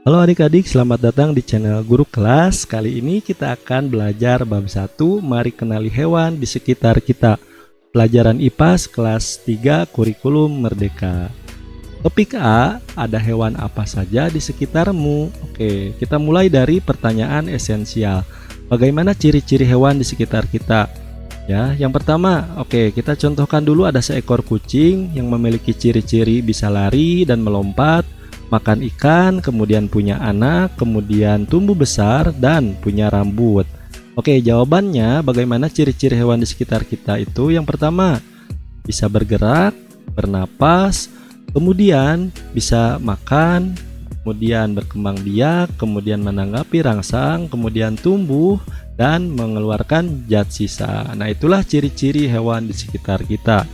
Halo adik-adik, selamat datang di channel Guru Kelas. Kali ini kita akan belajar bab 1, mari kenali hewan di sekitar kita. Pelajaran IPAS kelas 3 Kurikulum Merdeka. Topik A, ada hewan apa saja di sekitarmu? Oke, kita mulai dari pertanyaan esensial. Bagaimana ciri-ciri hewan di sekitar kita? Ya, yang pertama, kita contohkan dulu ada seekor kucing yang memiliki ciri-ciri bisa lari dan melompat, makan ikan, kemudian punya anak, kemudian tumbuh besar, dan punya rambut. Oke, jawabannya bagaimana ciri-ciri hewan di sekitar kita itu? Yang pertama, bisa bergerak, bernapas, kemudian bisa makan, kemudian berkembang biak, kemudian menanggapi rangsang, kemudian tumbuh, dan mengeluarkan zat sisa. Nah, itulah ciri-ciri hewan di sekitar kita.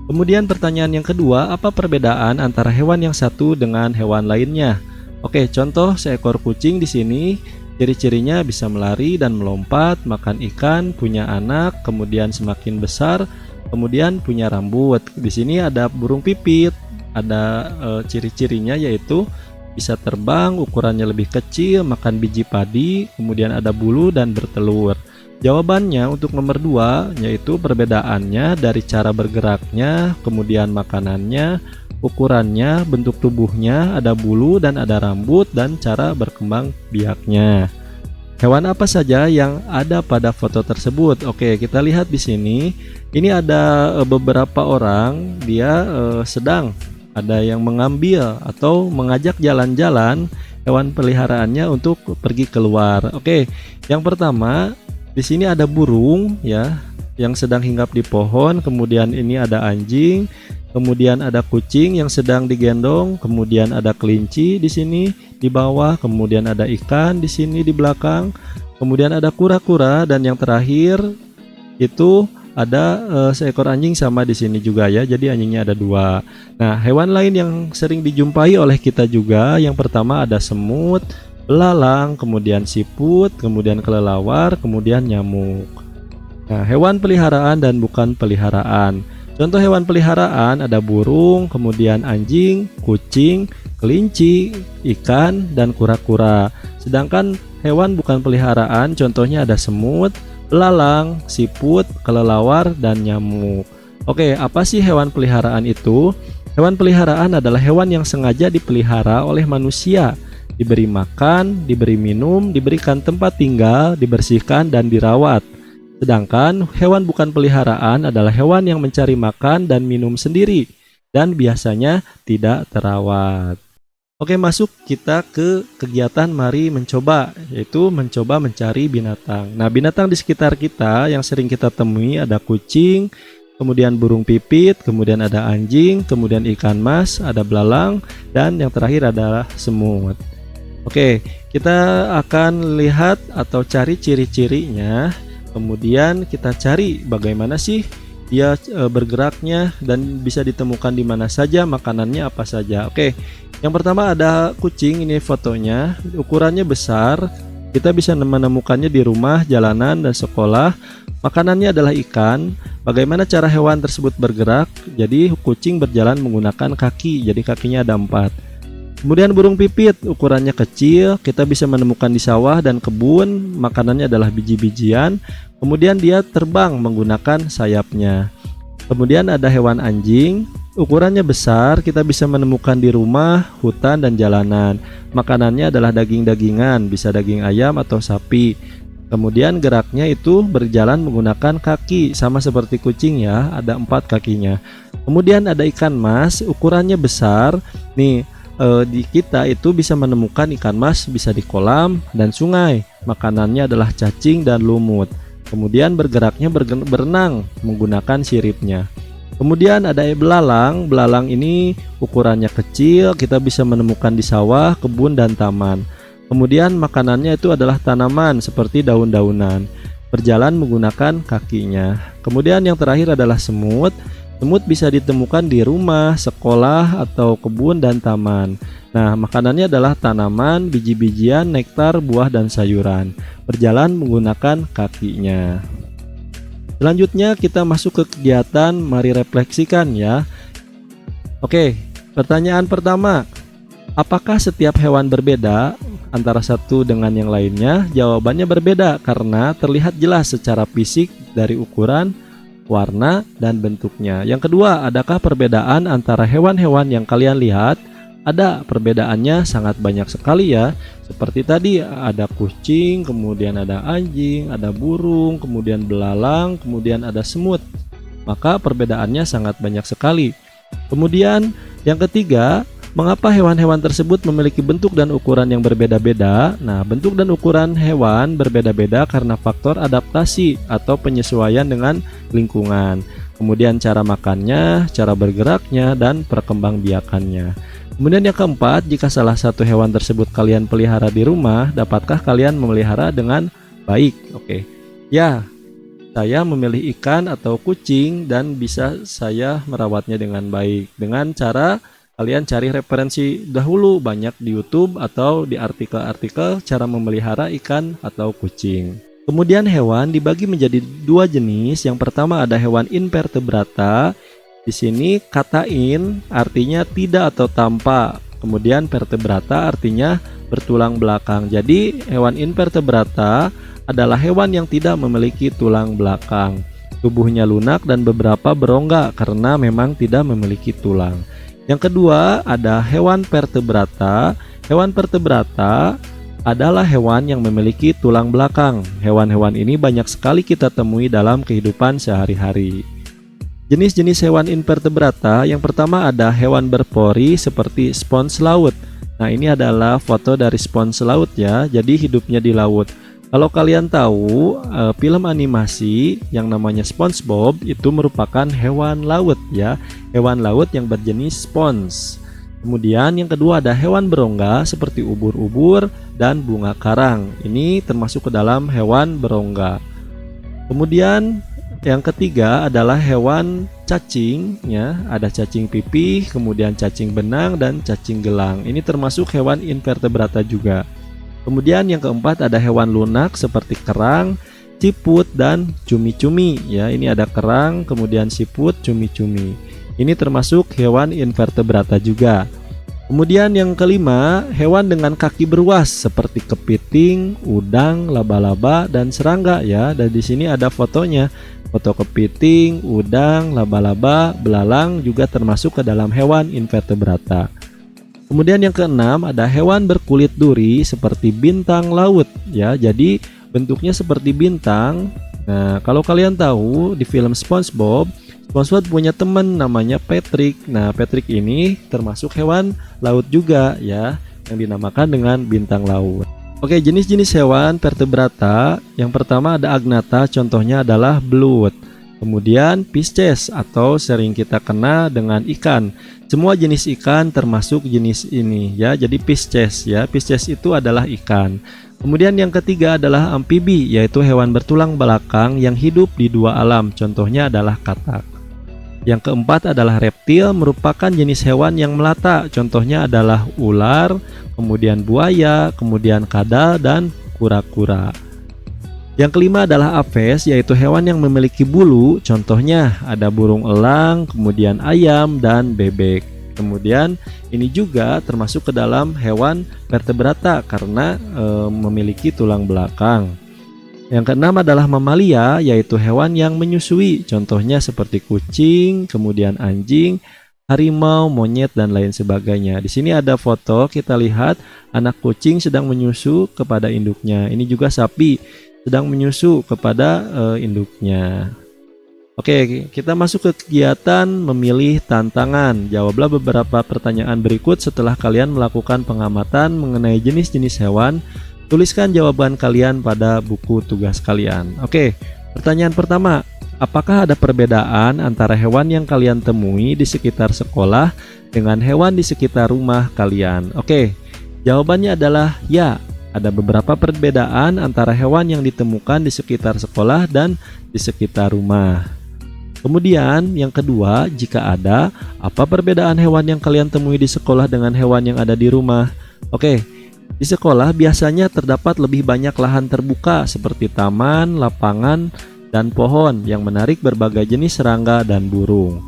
Kemudian pertanyaan yang kedua, apa perbedaan antara hewan yang satu dengan hewan lainnya? Oke, contoh seekor kucing di sini, ciri-cirinya bisa melari dan melompat, makan ikan, punya anak, kemudian semakin besar, kemudian punya rambut. Di sini ada burung pipit, ada ciri-cirinya yaitu bisa terbang, ukurannya lebih kecil, makan biji padi, kemudian ada bulu dan bertelur. Jawabannya untuk nomor 2 yaitu perbedaannya dari cara bergeraknya, kemudian makanannya, ukurannya, bentuk tubuhnya, ada bulu dan ada rambut, dan cara berkembang biaknya. Hewan apa saja yang ada pada foto tersebut? Oke, kita lihat di sini. Ini ada beberapa orang, dia sedang ada yang mengambil atau mengajak jalan-jalan hewan peliharaannya untuk pergi keluar. Oke, yang pertama di sini ada burung ya yang sedang hinggap di pohon, kemudian ini ada anjing, kemudian ada kucing yang sedang digendong, kemudian ada kelinci di sini di bawah, kemudian ada ikan di sini di belakang, kemudian ada kura-kura, dan yang terakhir itu ada seekor anjing sama di sini juga ya. Jadi anjingnya ada 2. Nah, hewan lain yang sering dijumpai oleh kita juga, yang pertama ada semut, belalang, kemudian siput, kemudian kelelawar, kemudian nyamuk. Nah, hewan peliharaan dan bukan peliharaan. Contoh hewan peliharaan ada burung, kemudian anjing, kucing, kelinci, ikan, dan kura-kura. Sedangkan hewan bukan peliharaan contohnya ada semut, belalang, siput, kelelawar, dan nyamuk. Oke, apa sih hewan peliharaan itu? Hewan peliharaan adalah hewan yang sengaja dipelihara oleh manusia, diberi makan, diberi minum, diberikan tempat tinggal, dibersihkan, dan dirawat. Sedangkan hewan bukan peliharaan adalah hewan yang mencari makan dan minum sendiri dan biasanya tidak terawat. Oke, masuk kita ke kegiatan mari mencoba, yaitu mencoba mencari binatang. Nah, binatang di sekitar kita yang sering kita temui ada kucing, kemudian burung pipit, kemudian ada anjing, kemudian ikan mas, ada belalang, dan yang terakhir adalah semut. Oke, kita akan lihat atau cari ciri-cirinya. Kemudian kita cari bagaimana sih dia bergeraknya dan bisa ditemukan di mana saja, makanannya apa saja. Oke, yang pertama ada kucing, ini fotonya. Ukurannya besar. Kita bisa menemukannya di rumah, jalanan, dan sekolah. Makanannya adalah ikan. Bagaimana cara hewan tersebut bergerak? Jadi kucing berjalan menggunakan kaki, jadi kakinya ada 4. Kemudian burung pipit, ukurannya kecil, kita bisa menemukan di sawah dan kebun, makanannya adalah biji-bijian, kemudian dia terbang menggunakan sayapnya. Kemudian ada hewan anjing, ukurannya besar, kita bisa menemukan di rumah, hutan, dan jalanan. Makanannya adalah daging-dagingan, bisa daging ayam atau sapi. Kemudian geraknya itu berjalan menggunakan kaki, sama seperti kucing ya, ada 4 kakinya. Kemudian ada ikan mas, ukurannya besar, nih. Di kita itu bisa menemukan ikan mas bisa di kolam dan sungai. Makanannya adalah cacing dan lumut. Kemudian bergeraknya berenang menggunakan siripnya. Kemudian ada belalang. Belalang ini ukurannya kecil, kita bisa menemukan di sawah, kebun, dan taman. Kemudian makanannya itu adalah tanaman seperti daun-daunan. Berjalan menggunakan kakinya. Kemudian yang terakhir adalah semut. Semut bisa ditemukan di rumah, sekolah, atau kebun dan taman. Nah, makanannya adalah tanaman, biji-bijian, nektar, buah, dan sayuran. Berjalan menggunakan kakinya. Selanjutnya kita masuk ke kegiatan mari refleksikan ya. Oke, pertanyaan pertama. Apakah setiap hewan berbeda antara satu dengan yang lainnya? Jawabannya berbeda karena terlihat jelas secara fisik dari ukuran, warna, dan bentuknya. Yang kedua, adakah perbedaan antara hewan-hewan yang kalian lihat? Ada, perbedaannya sangat banyak sekali ya. Seperti tadi ada kucing, kemudian ada anjing, ada burung, kemudian belalang, kemudian ada semut. Maka perbedaannya sangat banyak sekali. Kemudian yang ketiga, mengapa hewan-hewan tersebut memiliki bentuk dan ukuran yang berbeda-beda? Nah, bentuk dan ukuran hewan berbeda-beda karena faktor adaptasi atau penyesuaian dengan lingkungan. Kemudian cara makannya, cara bergeraknya, dan perkembangbiakannya. Kemudian yang keempat, jika salah satu hewan tersebut kalian pelihara di rumah, dapatkah kalian memelihara dengan baik? Oke. Ya, saya memilih ikan atau kucing dan bisa saya merawatnya dengan baik. Dengan cara kalian cari referensi dahulu banyak di YouTube atau di artikel-artikel cara memelihara ikan atau kucing. Kemudian hewan dibagi menjadi dua jenis. Yang pertama ada hewan invertebrata. Di sini kata in artinya tidak atau tanpa. Kemudian vertebrata artinya bertulang belakang. Jadi hewan invertebrata adalah hewan yang tidak memiliki tulang belakang. Tubuhnya lunak dan beberapa berongga karena memang tidak memiliki tulang. Yang kedua ada hewan vertebrata. Hewan vertebrata adalah hewan yang memiliki tulang belakang. Hewan-hewan ini banyak sekali kita temui dalam kehidupan sehari-hari. Jenis-jenis hewan invertebrata, yang pertama ada hewan berpori seperti spons laut. Nah, ini adalah foto dari spons laut ya, jadi hidupnya di laut. Kalau kalian tahu, film animasi yang namanya SpongeBob itu merupakan hewan laut ya, hewan laut yang berjenis spons. Kemudian yang kedua ada hewan berongga seperti ubur-ubur dan bunga karang. Ini termasuk ke dalam hewan berongga. Kemudian yang ketiga adalah hewan cacing ya, ada cacing pipih, kemudian cacing benang dan cacing gelang. Ini termasuk hewan invertebrata juga. Kemudian yang keempat ada hewan lunak seperti kerang, siput dan cumi-cumi ya. Ini ada kerang, kemudian siput, cumi-cumi. Ini termasuk hewan invertebrata juga. Kemudian yang kelima, hewan dengan kaki beruas seperti kepiting, udang, laba-laba dan serangga ya. Dan di sini ada fotonya. Foto kepiting, udang, laba-laba, belalang juga termasuk ke dalam hewan invertebrata. Kemudian yang keenam ada hewan berkulit duri seperti bintang laut ya. Jadi bentuknya seperti bintang. Nah, kalau kalian tahu di film SpongeBob punya teman namanya Patrick. Nah, Patrick ini termasuk hewan laut juga ya, yang dinamakan dengan bintang laut. Oke, jenis-jenis hewan vertebrata. Yang pertama ada agnatha, contohnya adalah belut. Kemudian Pisces atau sering kita kenal dengan ikan. Semua jenis ikan termasuk jenis ini ya. Jadi Pisces ya. Pisces itu adalah ikan. Kemudian yang ketiga adalah amfibi, yaitu hewan bertulang belakang yang hidup di dua alam. Contohnya adalah katak. Yang keempat adalah reptil, merupakan jenis hewan yang melata. Contohnya adalah ular, kemudian buaya, kemudian kadal dan kura-kura. Yang kelima adalah aves, yaitu hewan yang memiliki bulu. Contohnya ada burung elang, kemudian ayam dan bebek. Kemudian ini juga termasuk ke dalam hewan vertebrata karena memiliki tulang belakang. Yang keenam adalah mamalia, yaitu hewan yang menyusui. Contohnya seperti kucing, kemudian anjing, harimau, monyet dan lain sebagainya. Di sini ada foto, kita lihat anak kucing sedang menyusu kepada induknya. Ini juga sapi sedang menyusu kepada induknya. Oke, kita masuk ke kegiatan memilih tantangan. Jawablah beberapa pertanyaan berikut setelah kalian melakukan pengamatan mengenai jenis-jenis hewan. Tuliskan jawaban kalian pada buku tugas kalian. Oke, pertanyaan pertama. Apakah ada perbedaan antara hewan yang kalian temui di sekitar sekolah dengan hewan di sekitar rumah kalian? Oke, jawabannya adalah ya. Ada beberapa perbedaan antara hewan yang ditemukan di sekitar sekolah dan di sekitar rumah. Kemudian yang kedua, jika ada, apa perbedaan hewan yang kalian temui di sekolah dengan hewan yang ada di rumah? Oke, di sekolah biasanya terdapat lebih banyak lahan terbuka seperti taman, lapangan, dan pohon yang menarik berbagai jenis serangga dan burung.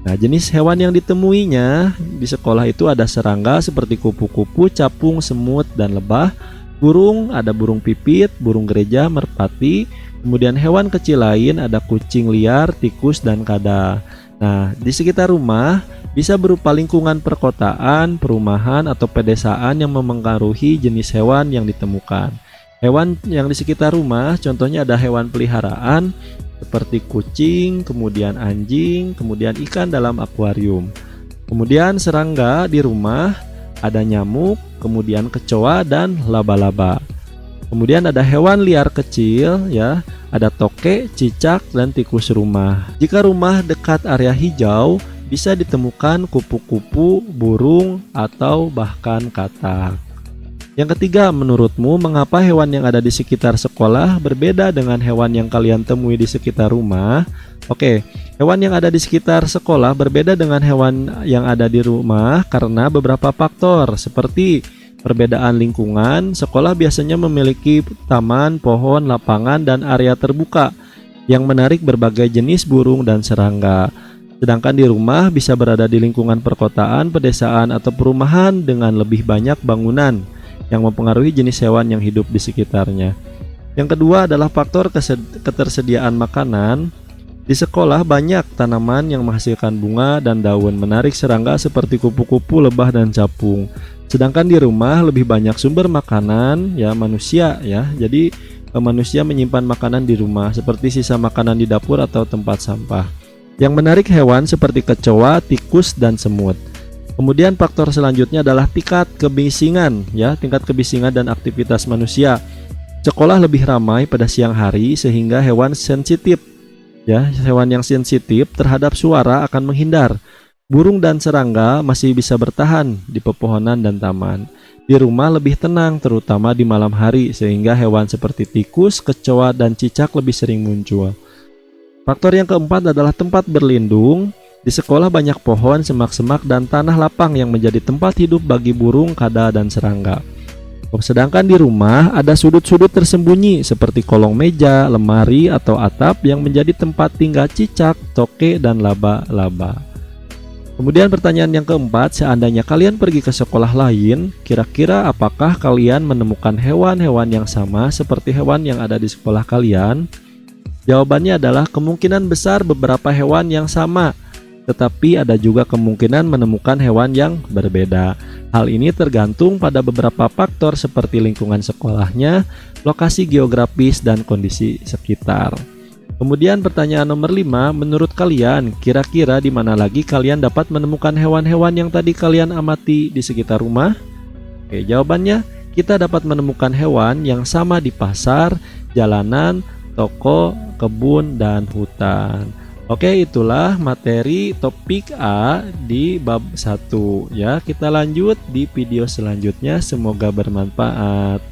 Nah, jenis hewan yang ditemuinya di sekolah itu ada serangga seperti kupu-kupu, capung, semut, dan lebah. Burung, ada burung pipit, burung gereja, merpati. Kemudian hewan kecil lain ada kucing liar, tikus, dan kada. Nah, di sekitar rumah bisa berupa lingkungan perkotaan, perumahan, atau pedesaan yang memengaruhi jenis hewan yang ditemukan. Hewan yang di sekitar rumah contohnya ada hewan peliharaan seperti kucing, kemudian anjing, kemudian ikan dalam akuarium. Kemudian serangga di rumah ada nyamuk, kemudian kecoa dan laba-laba. Kemudian ada hewan liar kecil ya, ada tokek, cicak, dan tikus rumah. Jika rumah dekat area hijau, bisa ditemukan kupu-kupu, burung, atau bahkan katak. Yang ketiga, menurutmu mengapa hewan yang ada di sekitar sekolah berbeda dengan hewan yang kalian temui di sekitar rumah? Oke, hewan yang ada di sekitar sekolah berbeda dengan hewan yang ada di rumah karena beberapa faktor seperti perbedaan lingkungan. Sekolah biasanya memiliki taman, pohon, lapangan, dan area terbuka yang menarik berbagai jenis burung dan serangga. Sedangkan di rumah bisa berada di lingkungan perkotaan, pedesaan, atau perumahan dengan lebih banyak bangunan yang mempengaruhi jenis hewan yang hidup di sekitarnya. Yang kedua adalah faktor ketersediaan makanan. Di sekolah banyak tanaman yang menghasilkan bunga dan daun menarik serangga seperti kupu-kupu, lebah, dan capung. Sedangkan di rumah lebih banyak sumber makanan ya manusia ya. Jadi manusia menyimpan makanan di rumah seperti sisa makanan di dapur atau tempat sampah. Yang menarik hewan seperti kecoa, tikus, dan semut. Kemudian faktor selanjutnya adalah tingkat kebisingan ya, tingkat kebisingan dan aktivitas manusia. Sekolah lebih ramai pada siang hari sehingga hewan sensitif ya, hewan yang sensitif terhadap suara akan menghindar. Burung dan serangga masih bisa bertahan di pepohonan dan taman. Di rumah lebih tenang terutama di malam hari sehingga hewan seperti tikus, kecoa, dan cicak lebih sering muncul. Faktor yang keempat adalah tempat berlindung. Di sekolah banyak pohon, semak-semak, dan tanah lapang yang menjadi tempat hidup bagi burung, kada, dan serangga. Sedangkan di rumah ada sudut-sudut tersembunyi seperti kolong meja, lemari, atau atap yang menjadi tempat tinggal cicak, toke, dan laba-laba. Kemudian pertanyaan yang keempat, seandainya kalian pergi ke sekolah lain, kira-kira apakah kalian menemukan hewan-hewan yang sama seperti hewan yang ada di sekolah kalian? Jawabannya adalah kemungkinan besar beberapa hewan yang sama, tetapi ada juga kemungkinan menemukan hewan yang berbeda. Hal ini tergantung pada beberapa faktor seperti lingkungan sekolahnya, lokasi geografis, dan kondisi sekitar. Kemudian pertanyaan nomor 5, menurut kalian kira-kira di mana lagi kalian dapat menemukan hewan-hewan yang tadi kalian amati di sekitar rumah? Oke, jawabannya kita dapat menemukan hewan yang sama di pasar, jalanan, toko, kebun, dan hutan. Oke, itulah materi topik A di bab 1 ya. Kita lanjut di video selanjutnya. Semoga bermanfaat.